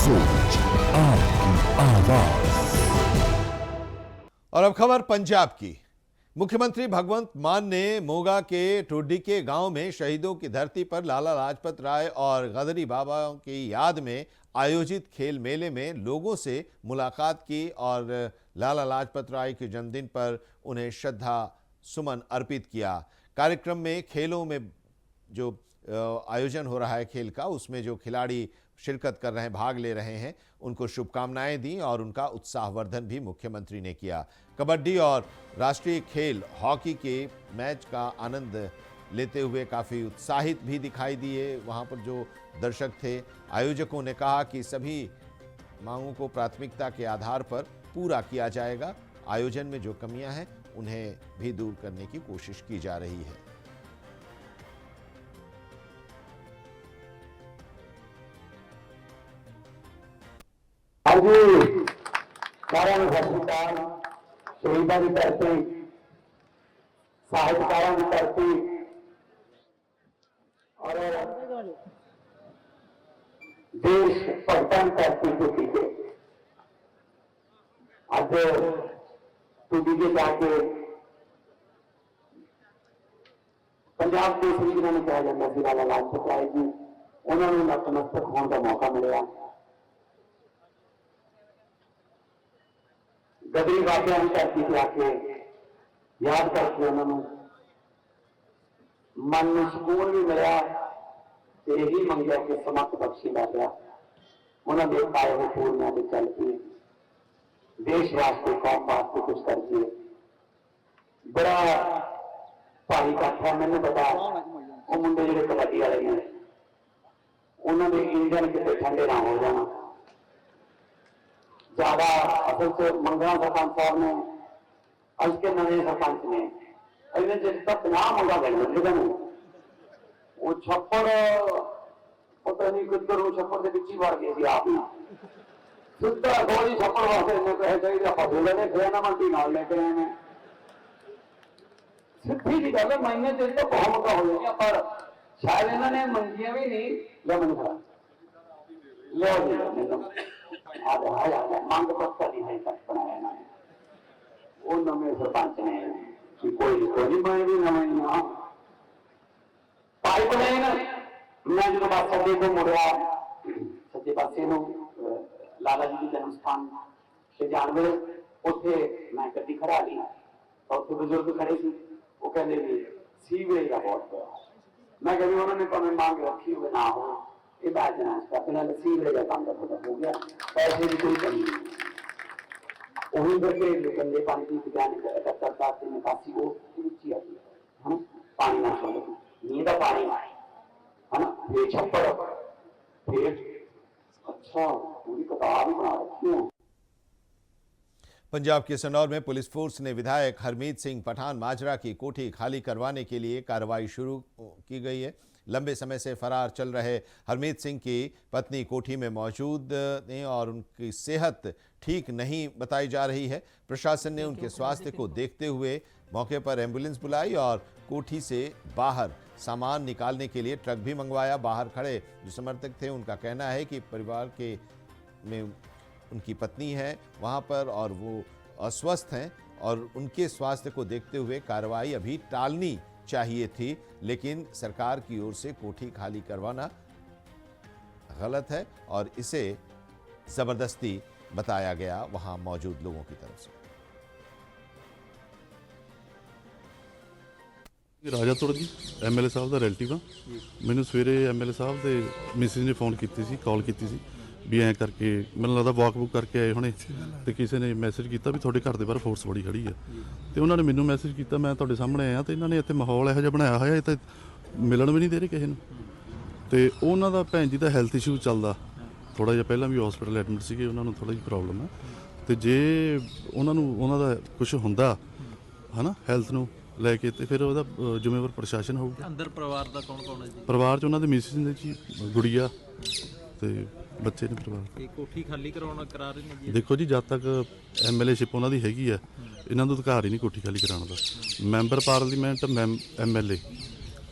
सोच, आपकी आवाज। और अब खबर पंजाब की। मुख्यमंत्री भगवंत मान ने मोगा के टोडी के गांव में शहीदों की धरती पर लाला लाजपत राय और गदरी बाबा की याद में आयोजित खेल मेले में लोगों से मुलाकात की और लाला लाजपत राय के जन्मदिन पर उन्हें श्रद्धा सुमन अर्पित किया। कार्यक्रम में खेलों में जो आयोजन हो रहा है खेल का, उसमें जो खिलाड़ी शिरकत कर रहे हैं, भाग ले रहे हैं, उनको शुभकामनाएं दी और उनका उत्साहवर्धन भी मुख्यमंत्री ने किया। कबड्डी और राष्ट्रीय खेल हॉकी के मैच का आनंद लेते हुए काफ़ी उत्साहित भी दिखाई दिए वहां पर जो दर्शक थे। आयोजकों ने कहा कि सभी मांगों को प्राथमिकता के आधार पर पूरा किया जाएगा। आयोजन में जो कमियां हैं उन्हें भी दूर करने की कोशिश की जा रही है। आज कारण हस्पताल शहीदा की धरती, साहित्यकारों की धरती और देश भक्तों की धरती को टीके आज टूटी के जाके पंजाब के श्री जिन्होंने कहा जाता है लाला लाजपत राय जी, उन्होंने नतमस्तक होने का मौका मिला। गदरी बाबा की धरती से आके याद करके उन्होंने मन में सुकून भी मिला, यही मंगया कि समक बख्शी बाबा उन्होंने पाए हुए पूर्णिया के चल के देश वास्ते कौम वास्ते कुछ कर दिए। बड़ा भारी इकट्ठ है। मैंने पता वो मुंडे जो कबड्डी वाले हैं उन्होंने इंजन कितने ठंडे ना हो जाना ज्यादा। असल से मंगला सरपंच साहब ने अज के नवे सरपंच ने अगले जिस तक 50 मुंडा गए वो छप्पड़ पता नहीं किधर छप्पड़ के पिछी बार गए आप ही सीधा गोली छप्पड़ वास्ते चाहिए आप बोले ने फिर ना मंडी नाल लेके आए हैं। सीधी जी गल महीने से तो बहुत मुद्दा हो जाएगा, पर शायद इन्होंने मंगिया भी नहीं लमन खा लो जी मंग पत्ता नहीं है तक बनाया ना वो नवे सरपंच ने कि कोई मैं भी नवा पाइपलाइन मैं जो बात सभी को मुड़िया सच्चे पासे लाला जी की जन्म स्थान से जानवे उत्थे मैं गड्डी खड़ा ली और उत्थे बुजुर्ग खड़े थे। वो कहते भी सीवरेज का बहुत पिया। मैं कभी उन्होंने भावें मांग रखी हो ना हो ये बात ना फिलहाल सीवरेज का काम हो गया, पैसे की कोई कमी नहीं। वही करके गंदे पानी की विज्ञान इकट्ठा से निकासी को ऊंची आती है ना, पानी ना छोड़ो नींदा पानी है ना, फिर छप्पड़ फिर अच्छा पूरी किताब ही बना रखी है। पंजाब के सनौर में पुलिस फोर्स ने विधायक हरमीत सिंह पठान माजरा की कोठी खाली करवाने के लिए कार्रवाई शुरू की गई है। लंबे समय से फरार चल रहे हरमीत सिंह की पत्नी कोठी में मौजूद हैं और उनकी सेहत ठीक नहीं बताई जा रही है। प्रशासन ने उनके स्वास्थ्य को देखते हुए मौके पर एम्बुलेंस बुलाई और कोठी से बाहर सामान निकालने के लिए ट्रक भी मंगवाया। बाहर खड़े जो समर्थक थे उनका कहना है कि परिवार के में उनकी पत्नी है वहां पर और वो अस्वस्थ हैं और उनके स्वास्थ्य को देखते हुए कार्रवाई अभी टालनी चाहिए थी, लेकिन सरकार की ओर से कोठी खाली करवाना गलत है और इसे जबरदस्ती बताया गया वहां मौजूद लोगों की तरफ से। राजापुर जी एमएलए साहब का रिलेटिव हाँ, मैंने सवेरे एमएलए साहब के मिसिज ने फोन की कॉल की भी ऐ करके मैंने लगता वॉक बुक करके आए होने तो किसी ने मैसेज किया भी थोड़े घर के बाहर फोर्स बड़ी खड़ी है तो उन्होंने मैनू मैसेज किया मैं तुहाडे सामने आया तो इन्होंने इत्थे माहौल इहो जिहा बनाया होया ये तो मिलन भी नहीं दे रहे किसी तो उन्हों का भैन जी का हैल्थ इशू चलता थोड़ा जिहा पहला भी हॉस्पिटल एडमिट सीगे उन्होंने थोड़ा जी प्रॉब्लम है तो जे उन्होंने कुछ हुंदा है ना हैल्थ नूं लैके तो फिर वह जिम्मेवार प्रशासन होगा। अंदर परिवार का कौन है जी? परिवार च उन्होंने मिसिज ने जी गुड़िया तो बच्चे ने परिवार कोठी खाली करा रहे हैं जी। देखो जी जब तक एमएलएशिप उन्होंने हैगी है इन्हों का अधिकार ही नहीं कोठी खाली कराने का। मैंबर पार्लीमेंट एमएलए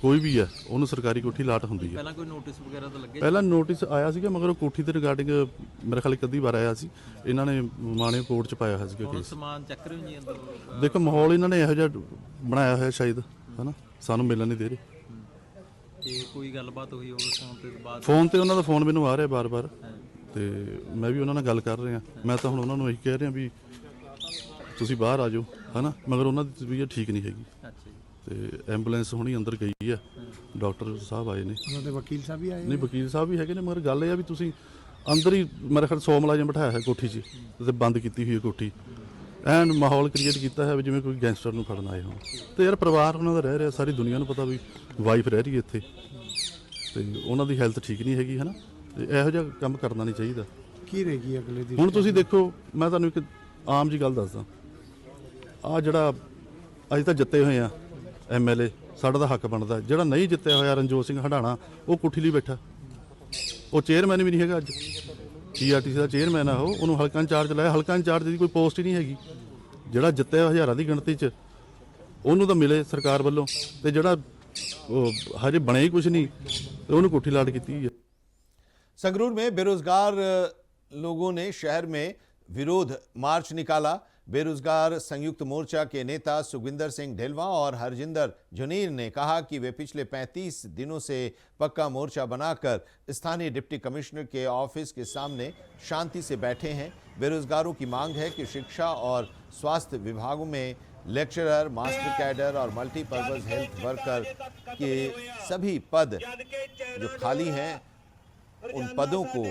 ਕੋਈ ਵੀ ਹੈ ਉਹਨੂੰ ਸਰਕਾਰੀ ਕੋਠੀ ਲਾਟ ਹੁੰਦੀ ਹੈ। ਪਹਿਲਾਂ ਕੋਈ ਨੋਟਿਸ ਵਗੈਰਾ ਤਾਂ ਲੱਗੇ? ਪਹਿਲਾਂ ਨੋਟਿਸ ਆਇਆ ਸੀਗਾ, ਮਗਰ ਉਹ ਕੋਠੀ ਦੇ ਰਿਗਾਰਡਿੰਗ ਮੇਰੇ ਖਿਆਲ ਇੱਕ ਅੱਧੀ ਵਾਰ ਆਇਆ ਸੀ। ਇਹਨਾਂ ਨੇ ਮਾਣੇ ਕੋਰਟ 'ਚ ਪਾਇਆ ਹੋਇਆ ਸੀਗਾ ਹੁਣ ਕੇਸ। ਸਮਾਨ ਚੱਕ ਰਹੇ ਹੋ ਜੀ ਅੰਦਰ? ਦੇਖੋ ਮਾਹੌਲ ਇਹਨਾਂ ਨੇ ਇਹੋ ਜਿਹਾ ਬਣਾਇਆ ਹੋਇਆ ਸ਼ਾਇਦ, ਹਨਾ, ਸਾਨੂੰ ਮਿਲਣ ਨਹੀਂ ਦੇ ਰਹੇ। ਤੇ ਕੋਈ ਗੱਲਬਾਤ ਹੋਈ ਹੋਵੇ ਫੋਨ ਤੇ ਬਾਅਦ? ਫੋਨ ਤੇ ਉਹਨਾਂ ਦਾ ਫੋਨ ਮੈਨੂੰ ਆ ਰਿਹਾ ਬਾਰ-ਬਾਰ, ਤੇ ਮੈਂ ਵੀ ਉਹਨਾਂ ਨਾਲ ਗੱਲ ਕਰ ਰਿਹਾ। ਮੈਂ ਤਾਂ ਹੁਣ ਉਹਨਾਂ ਨੂੰ ਇਹੀ ਕਹਿ ਰਿਹਾ ਵੀ ਤੁਸੀਂ ਬਾਹਰ ਆ ਜਾਓ, ਹਨਾ, ਮਗਰ ਉਹਨਾਂ ਦੀ ਤਬੀਅਤ ਠੀਕ ਨਹੀਂ ਹੈਗੀ। ਅੱਛਾ ਜੀ। ਤੇ ਐਂਬੂਲੈਂਸ ਹੁਣੀ ਅੰਦਰ ਗਈ ਆ, ਡਾਕਟਰ ਸਾਹਿਬ ਆਏ ਨੇ, ਉਹਨਾਂ ਦੇ ਵਕੀਲ ਸਾਹਿਬ ਵੀ ਆਏ ਨਹੀਂ ਵਕੀਲ ਸਾਹਿਬ ਵੀ ਹੈਗੇ ਨੇ, ਮਗਰ ਗੱਲ ਇਹ ਆ ਵੀ ਤੁਸੀਂ ਅੰਦਰ ਹੀ ਮੇਰੇ ਖਿਆਲ 100 ਮੁਲਾਜ਼ਮ ਬਿਠਾਇਆ ਹੈ ਕੋਠੀ 'ਚ, ਤੇ ਬੰਦ ਕੀਤੀ ਹੋਈ ਹੈ ਕੋਠੀ, ਐਨ ਮਾਹੌਲ ਕ੍ਰੀਏਟ ਕੀਤਾ ਹੈ ਵੀ ਜਿਵੇਂ ਕੋਈ ਗੈਂਗਸਟਰ ਨੂੰ ਫੜਨ ਆਏ ਹੋਣ। ਤੇ ਯਾਰ ਪਰਿਵਾਰ ਉਹਨਾਂ ਦਾ ਰਹਿ ਰਿਹਾ, ਸਾਰੀ ਦੁਨੀਆ ਨੂੰ ਪਤਾ ਵੀ ਵਾਈਫ ਰਹਿ ਰਹੀ ਹੈ ਇੱਥੇ, ਤੇ ਉਹਨਾਂ ਦੀ ਹੈਲਥ ਠੀਕ ਨਹੀਂ ਹੈਗੀ, ਹਨਾ, ਤੇ ਇਹੋ ਜਿਹਾ ਕੰਮ ਕਰਨਾ ਨਹੀਂ ਚਾਹੀਦਾ। ਕੀ ਰਹੇਗੀ ਅਗਲੇ ਦੀ? ਹੁਣ ਤੁਸੀਂ ਦੇਖੋ, ਮੈਂ ਤੁਹਾਨੂੰ ਇੱਕ ਆਮ ਜੀ ਗੱਲ ਦੱਸਦਾ, ਆ ਜਿਹੜਾ ਅੱਜ ਤਾਂ ਜਿੱਤੇ ਹੋਏ ਆ MLA, ਸਾਡਾ ਤਾਂ ਹੱਕ ਬਣਦਾ। ਜਿਹੜਾ ਨਹੀਂ ਜਿੱਤਿਆ ਹੋਇਆ ਰਣਜੋਤ ਸਿੰਘ ਹੰਡਾਣਾ, ਉਹ ਕੋਠੀ ਲਈ ਬੈਠਾ, ਉਹ ਚੇਅਰਮੈਨ ਵੀ ਨਹੀਂ ਹੈਗਾ ਅੱਜ, PRTC ਦਾ ਚੇਅਰਮੈਨ ਆ ਉਹ, ਉਹਨੂੰ ਹਲਕਾ ਇੰਚਾਰਜ ਲਾਇਆ। ਹਲਕਾ ਇੰਚਾਰਜ ਦੀ ਕੋਈ ਪੋਸਟ ਹੀ ਨਹੀਂ ਹੈਗੀ। ਜਿਹੜਾ ਜਿੱਤਿਆ ਹਜ਼ਾਰਾਂ ਦੀ ਗਿਣਤੀ 'ਚ, ਉਹਨੂੰ ਤਾਂ ਮਿਲੇ ਸਰਕਾਰ ਵੱਲੋਂ, ਤੇ ਜਿਹੜਾ ਉਹ ਹਜੇ ਬਣਿਆ ਹੀ कुछ नहीं, तो उन्होंने कोठी लाट की है। संगरूर में बेरोजगार लोगों ने शहर में विरोध मार्च निकाला। बेरोजगार संयुक्त मोर्चा के नेता सुखविंदर सिंह ढिलवा और हरजिंदर जुनीर ने कहा कि वे पिछले 35 दिनों से पक्का मोर्चा बनाकर स्थानीय डिप्टी कमिश्नर के ऑफिस के सामने शांति से बैठे हैं। बेरोजगारों की मांग है कि शिक्षा और स्वास्थ्य विभागों में लेक्चरर, मास्टर कैडर और मल्टीपर्पज हेल्थ वर्कर के सभी पद जो खाली हैं, उन पदों को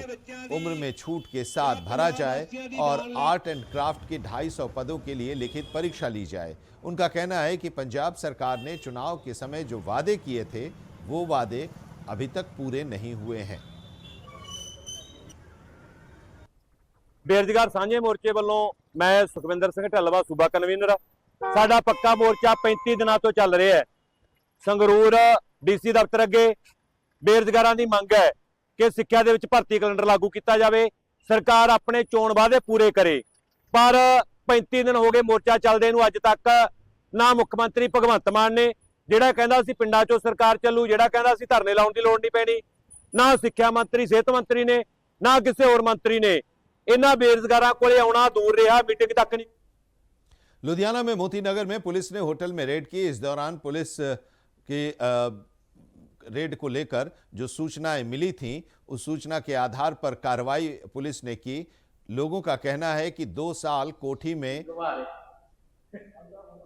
उम्र में छूट के साथ भरा जाए और आर्ट एंड क्राफ्ट के 250 पदों के लिए लिखित परीक्षा ली जाए। उनका कहना है कि पंजाब सरकार ने चुनाव के समय जो वादे किए थे, वो वादे अभी तक पूरे नहीं हुए हैं। बेरोजगार सांझे मोर्चे वालों मैं सुखविंदर सिंह ढिलवा सूबा कन्वीनर। साडा पक्का मोर्चा 35 दिनों तो चल रहा है। संगरूर DC दफ्तर अगे बेरोजगारां दी मंग है कि सिक्ख्या दे विच भर्ती कैलेंडर लागू किया जाए, सरकार अपने चोण वादे पूरे करे। पर 35 दिन हो गए मोर्चा चलदे नूं, अज तक ना मुख्यमंत्री भगवंत मान ने जिहड़ा कहंदा सी पिंडां चों सरकार चलू, जिहड़ा कहंदा सी धरने लाउण दी लोड़ नहीं पैणी, ना सिक्ख्या मंत्री, सेहत मंत्री ने, ना किसी होर मंत्री ने। इन्हां बेरोजगारां कोले आउणा दूर रहा, मीटिंग तक नहीं। लुधियाना में मोती नगर में पुलिस ने होटल में रेड की। इस दौरान पुलिस के रेड को लेकर जो सूचनाएं मिली थीं, उस सूचना के आधार पर कार्रवाई पुलिस ने की। लोगों का कहना है कि 2 साल कोठी में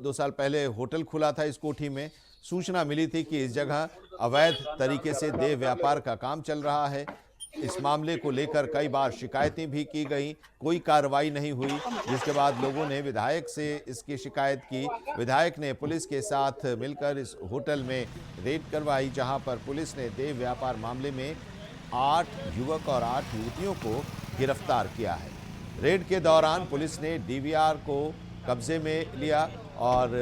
2 साल पहले होटल खुला था। इस कोठी में सूचना मिली थी कि इस जगह अवैध तरीके से देह व्यापार का काम चल रहा है। इस मामले को लेकर कई बार शिकायतें भी की गई, कोई कार्रवाई नहीं हुई, जिसके बाद लोगों ने विधायक से इसकी शिकायत की। विधायक ने पुलिस के साथ मिलकर इस होटल में रेड करवाई, जहां पर पुलिस ने देह व्यापार मामले में 8 युवक और 8 युवतियों को गिरफ्तार किया है। रेड के दौरान पुलिस ने DVR को कब्जे में लिया और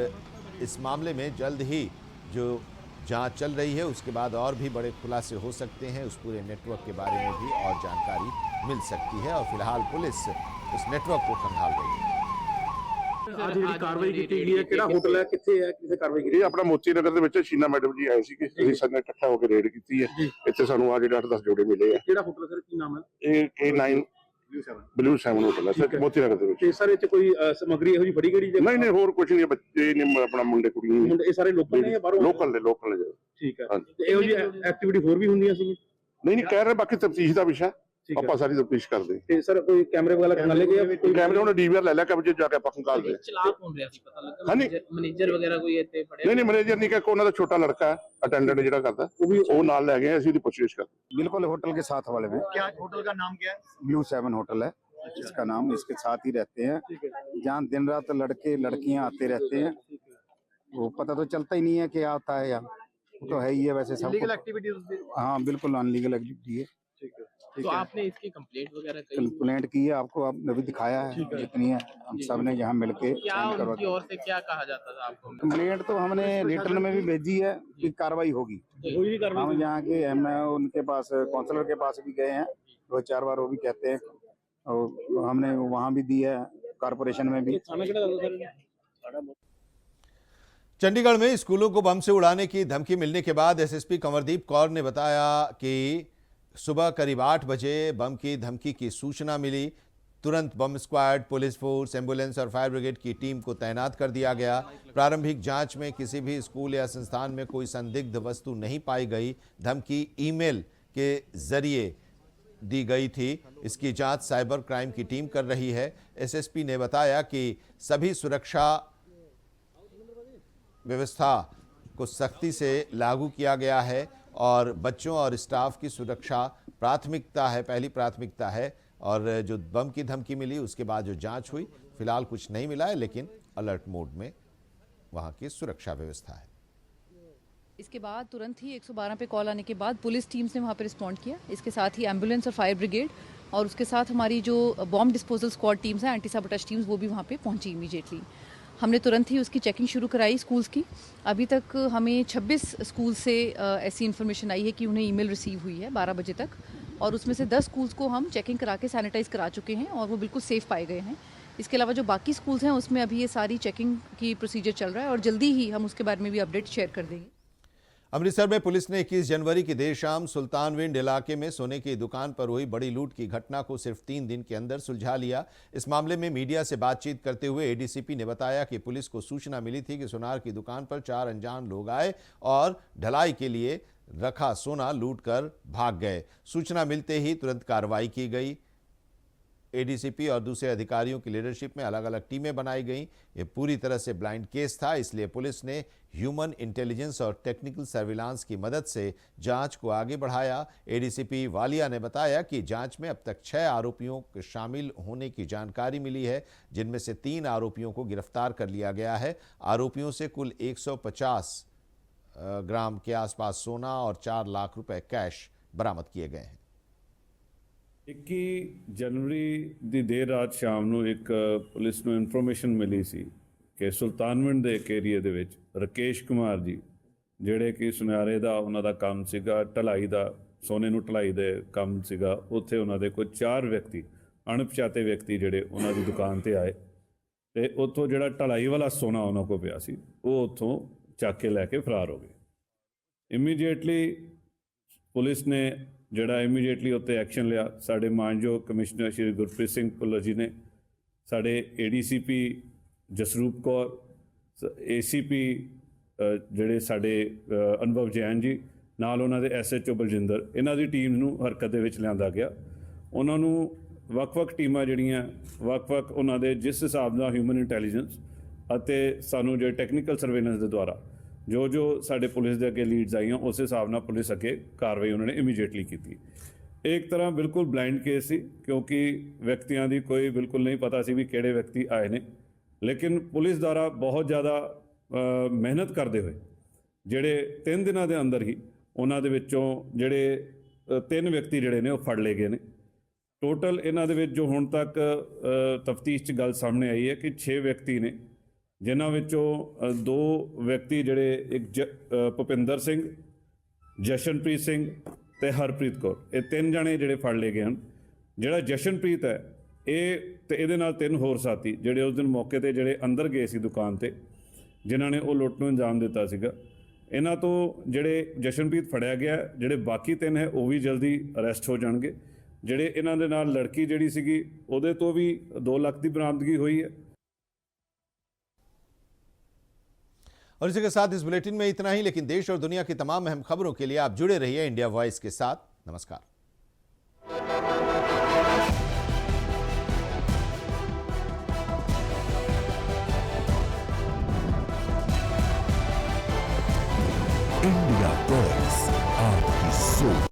इस मामले में जल्द ही जो जांच चल रही है, उसके बाद और भी बड़े खुलासे हो सकते हैं। उस पूरे नेटवर्क के बारे में भी और जानकारी मिल सकती है और फिलहाल पुलिस उस नेटवर्क को खंगाल रही है। ਅੱਜ ਜਿਹੜੀ ਕਾਰਵਾਈ ਕੀਤੀ ਗਈ ਹੈ, ਕਿਹੜਾ ਹੋਟਲ ਹੈ, ਕਿੱਥੇ ਹੈ, ਕਿਸੇ ਕਾਰਵਾਈ ਕੀਤੀ? ਆਪਣਾ ਮੋਤੀ ਨਗਰ ਦੇ ਵਿੱਚ ਸ਼ੀਨਾ ਮੈਡਮ ਜੀ ਆਏ ਸੀ ਕਿ ਅਸੀਂ ਸਾਰੇ ਨੇ ਇਕੱਠਾ ਹੋ ਕੇ ਰੇਡ ਕੀਤੀ ਹੈ। ਇੱਥੇ ਸਾਨੂੰ ਆ ਜਿਹੜੇ 8-10 ਜੋੜੇ ਮਿਲੇ ਆ। ਕਿਹੜਾ ਹੋਟਲ ਸਰ, ਕੀ ਨਾਮ ਹੈ? ਇਹ K9 ਬਲੂ 7 ਹੋਟਲ ਹੈ ਸਰ, ਮੋਤੀ ਨਗਰ ਦੇ ਵਿੱਚ। ਤੇ ਸਰ ਇਹ ਚ ਕੋਈ ਸਮੱਗਰੀ ਇਹੋ ਜਿਹੀ ਫੜੀ ਗਈ? ਨਹੀਂ ਨਹੀਂ, ਹੋਰ ਕੁਝ ਨਹੀਂ, ਬੱਚੇ ਨੇ, ਆਪਣਾ ਮੁੰਡੇ ਕੁੜੀਆਂ ਨੇ। ਇਹ ਸਾਰੇ ਲੋਕਲ ਨੇ ਜਾਂ ਬਾਹਰੋਂ? ਲੋਕਲ ਨੇ। ਠੀਕ ਹੈ। ਤੇ ਇਹੋ ਜਿਹੀ ਐਕਟੀਵਿਟੀ ਹੋਰ ਵੀ ਹੁੰਦੀਆਂ ਸੀ? ਨਹੀਂ ਕਹਿ ਰਹੇ, ਬਾਕੀ ਤਫਤੀਸ਼ ਦਾ ਵਿਸ਼ਾ, ਆਪਾਂ ਸਾਰੀ ਤਫਤੀਸ਼ ਕਰਦੇ। ਤੇ ਸਰ ਕੋਈ ਕੈਮਰੇ ਵਗੈਰਾ ਖੰਗਾਲੇ ਗਏ? ਕੋਈ ਕੈਮਰੇ ਉਹਨੇ DVR ਲੈ ਲਿਆ ਕਬਜੇ ਜਾ ਕੇ, ਆਪਾਂ ਖੰਗਾਲਦੇ। ਚਲਾਕ ਹੋਣ ਰਿਹਾ ਸੀ, ਪਤਾ ਲੱਗਾ ਹਾਂਜੀ, ਮੈਨੇਜਰ ਵਗੈਰਾ ਕੋਈ ਇੱਥੇ ਫੜਿਆ? ਨਹੀਂ ਮੈਨੇਜਰ ਨਹੀਂ, ਕਿ ਉਹਨਾਂ ਦਾ ਛੋਟਾ ਲੜਕਾ ਅਟੈਂਡੈਂਟ ਜਿਹੜਾ ਕਰਦਾ, ਉਹ ਨਾਲ ਲੈ ਗਏ, ਅਸੀਂ ਉਹਦੀ ਪੁੱਛਗਿੱਛ ਕਰਦੇ। बिल्कुल होटल के साथ वाले में। क्या होटल का नाम क्या है? ब्लू 7 होटल है इसका नाम, इसके साथ ही रहते हैं, जहाँ दिन रात लड़के लड़कियां आते रहते हैं। वो पता तो चलता ही नहीं है कि आता है या, वो तो है ही है वैसे सब। Legal activities? हाँ बिल्कुल अनलीगल एक्टिविटी है। तो आपने इसकी कंप्लेंट वगैरह की? कंप्लेंट की है, आपको अब अभी दिखाया है जितनी है, हम सब ने यहाँ मिलके क्या उनकी ओर से क्या कहा जाता था आपको? कंप्लेंट तो हमने रिटर्न में भी भेजी है कि कार्रवाई होगी। हम यहाँ के उनके पास काउंसलर के पास भी गए हैं 2-4 बार, वो भी कहते हैं, और हमने वहाँ भी दी है, कारपोरेशन में भी। चंडीगढ़ में स्कूलों को बम से उड़ाने की धमकी मिलने के बाद एसएसपी कंवरदीप कौर ने बताया कि सुबह करीब 8 बजे बम की धमकी की सूचना मिली। तुरंत बम स्क्वाड, पुलिस फोर्स, एम्बुलेंस और फायर ब्रिगेड की टीम को तैनात कर दिया गया। प्रारंभिक जांच में किसी भी स्कूल या संस्थान में कोई संदिग्ध वस्तु नहीं पाई गई। धमकी ईमेल के जरिए दी गई थी। इसकी जांच साइबर क्राइम की टीम कर रही है। एसएसपी ने बताया कि सभी सुरक्षा व्यवस्था को सख्ती से लागू किया गया है और बच्चों और स्टाफ की सुरक्षा प्राथमिकता है, पहली प्राथमिकता है। और जो बम की धमकी मिली उसके बाद जो जांच हुई, फिलहाल कुछ नहीं मिला है, लेकिन अलर्ट मोड में वहां की सुरक्षा व्यवस्था है। इसके बाद तुरंत ही 112 पे कॉल आने के बाद पुलिस टीम्स ने वहाँ पे रिस्पॉन्ड किया। इसके साथ ही एम्बुलेंस और फायर ब्रिगेड और उसके साथ हमारी जो बॉम्ब डिस्पोजल स्क्वाड टीम्स हैं, एंटी साबोटेज टीम्स, वो भी वहाँ पे पहुँची इमीडिएटली। हमने तुरंत ही उसकी चेकिंग शुरू कराई स्कूल्स की। अभी तक हमें 26 स्कूल से ऐसी इन्फॉर्मेशन आई है कि उन्हें ईमेल रिसीव हुई है 12 बजे तक, और उसमें से 10 स्कूल्स को हम चेकिंग करा के सैनिटाइज करा चुके हैं और वो बिल्कुल सेफ पाए गए हैं। इसके अलावा जो बाकी स्कूल्स हैं उसमें अभी ये सारी चेकिंग की प्रोसीजर चल रहा है और जल्दी ही हम उसके बारे में भी अपडेट शेयर कर देंगे। अमृतसर में पुलिस ने 21 जनवरी की देर शाम सुल्तानविंड इलाके में सोने की दुकान पर हुई बड़ी लूट की घटना को सिर्फ 3 दिन के अंदर सुलझा लिया। इस मामले में मीडिया से बातचीत करते हुए एडीसीपी ने बताया कि पुलिस को सूचना मिली थी कि सुनार की दुकान पर 4 अनजान लोग आए और ढलाई के लिए रखा सोना लूट कर भाग गए। सूचना मिलते ही तुरंत कार्रवाई की गई। एडीसीपी और दूसरे अधिकारियों की लीडरशिप में अलग अलग टीमें बनाई गईं। ये पूरी तरह से ब्लाइंड केस था, इसलिए पुलिस ने ह्यूमन इंटेलिजेंस और टेक्निकल सर्विलांस की मदद से जांच को आगे बढ़ाया। एडीसीपी वालिया ने बताया कि जांच में अब तक 6 आरोपियों के शामिल होने की जानकारी मिली है, जिनमें से 3 आरोपियों को गिरफ्तार कर लिया गया है। आरोपियों से कुल 150 ग्राम के आसपास सोना और 4 लाख रुपए कैश बरामद किए गए हैं। 21 ਜਨਵਰੀ ਦੀ ਦੇਰ ਰਾਤ ਸ਼ਾਮ ਨੂੰ ਇੱਕ ਪੁਲਿਸ ਨੂੰ ਇਨਫੋਰਮੇਸ਼ਨ ਮਿਲੀ ਸੀ ਕਿ ਸੁਲਤਾਨਵਿੰਡ ਦੇ ਇੱਕ ਏਰੀਆ ਦੇ ਵਿੱਚ ਰਕੇਸ਼ ਕੁਮਾਰ ਜੀ, ਜਿਹੜੇ ਕਿ ਸੁਨਿਆਰੇ ਦਾ ਉਹਨਾਂ ਦਾ ਕੰਮ ਸੀਗਾ, ਢਲਾਈ ਦਾ, ਸੋਨੇ ਨੂੰ ਢਲਾਈ ਦੇ ਕੰਮ ਸੀਗਾ, ਉੱਥੇ ਉਹਨਾਂ ਦੇ ਕੋਈ 4 ਵਿਅਕਤੀ, ਅਣਪਛਾਤੇ ਵਿਅਕਤੀ ਜਿਹੜੇ ਉਹਨਾਂ ਦੀ ਦੁਕਾਨ ਤੇ ਆਏ ਤੇ ਉੱਥੋਂ ਜਿਹੜਾ ਢਲਾਈ ਵਾਲਾ ਸੋਨਾ ਉਹਨਾਂ ਕੋਲ ਪਿਆ ਸੀ ਉਹ ਉੱਥੋਂ ਚੱਕ ਕੇ ਲੈ ਕੇ ਫਰਾਰ ਹੋ ਗਏ। ਇਮੀਡੀਏਟਲੀ ਪੁਲਿਸ ਨੇ ਜਿਹੜਾ ਇਮੀਡੀਏਟਲੀ ਉੱਤੇ ਐਕਸ਼ਨ ਲਿਆ। ਸਾਡੇ ਮਾਨਯੋਗ ਕਮਿਸ਼ਨਰ ਸ਼੍ਰੀ ਗੁਰਪ੍ਰੀਤ ਸਿੰਘ ਭੁੱਲਰ ਜੀ ਨੇ, ਸਾਡੇ ਏਡੀਸੀਪੀ ਜਸਰੂਪ ਕੌਰ, ਏਸੀਪੀ ਜਿਹੜੇ ਸਾਡੇ ਅਨੁਭਵ ਜੈਨ ਜੀ, ਨਾਲ ਉਹਨਾਂ ਦੇ ਐਸਐਚਓ ਬਲਜਿੰਦਰ, ਇਹਨਾਂ ਦੀ ਟੀਮ ਨੂੰ ਹਰਕਤ ਦੇ ਵਿੱਚ ਲਿਆਂਦਾ ਗਿਆ। ਉਹਨਾਂ ਨੂੰ ਵੱਖ-ਵੱਖ ਟੀਮਾਂ ਜਿਹੜੀਆਂ ਵੱਖ-ਵੱਖ ਉਹਨਾਂ ਦੇ ਜਿਸ ਹਿਸਾਬ ਨਾਲ ਹਿਊਮਨ ਇੰਟੈਲੀਜੈਂਸ ਅਤੇ ਸਾਨੂੰ ਜਿਹੜੇ ਟੈਕਨੀਕਲ ਸਰਵੇਲੈਂਸ ਦੇ ਦੁਆਰਾ जो साढ़े पुलिस के अगे लीड्स आई उस हिसाब से पुलिस अगे कार्रवाई उन्होंने इमीडिएटली की। एक तरह बिल्कुल ब्लाइंड केस सी, क्योंकि व्यक्तियों की कोई बिल्कुल नहीं पता सी भी किहड़े व्यक्ति आए ने, लेकिन पुलिस द्वारा बहुत ज़्यादा मेहनत करते हुए जिहड़े 3 दिनों के अंदर ही उन्हां दे विच्चों जिहड़े 3 व्यक्ति जिहड़े ने वो फड़ ले गए ने। टोटल इन्हां दे विच जो हुण तक तफ्तीश च गल सामने आई है कि 6 व्यक्ति ने, जिन्हां विचों 2 व्यक्ति जिहड़े एक भुपिंदर सिंह, जशनप्रीत सिंह ते हरप्रीत कौर, ये 3 जने जिहड़े फड़ ले गए हैं। जिहड़ा जशनप्रीत है ये ते इहदे नाल 3 होर साथी जिहड़े उस दिन मौके ते जिहड़े अंदर गए सी दुकान ते, जिन्हां ने वो लुੱਟ ਨੂੰ अंजाम दिता सीगा। इन्हां तो जिहड़े जशनप्रीत फड़िया गया, जिहड़े बाकी 3 है वो भी जल्दी अरैसट हो जाणगे। जिहड़े इन्हां दे नाल लड़की जिहड़ी सीगी उहदे तो भी 2 लाख की बरामदगी हुई है। और इसी के साथ इस बुलेटिन में इतना ही, लेकिन देश और दुनिया की तमाम अहम खबरों के लिए आप जुड़े रहिए इंडिया वॉइस के साथ। नमस्कार। इंडिया वॉइस, आपकी सोच।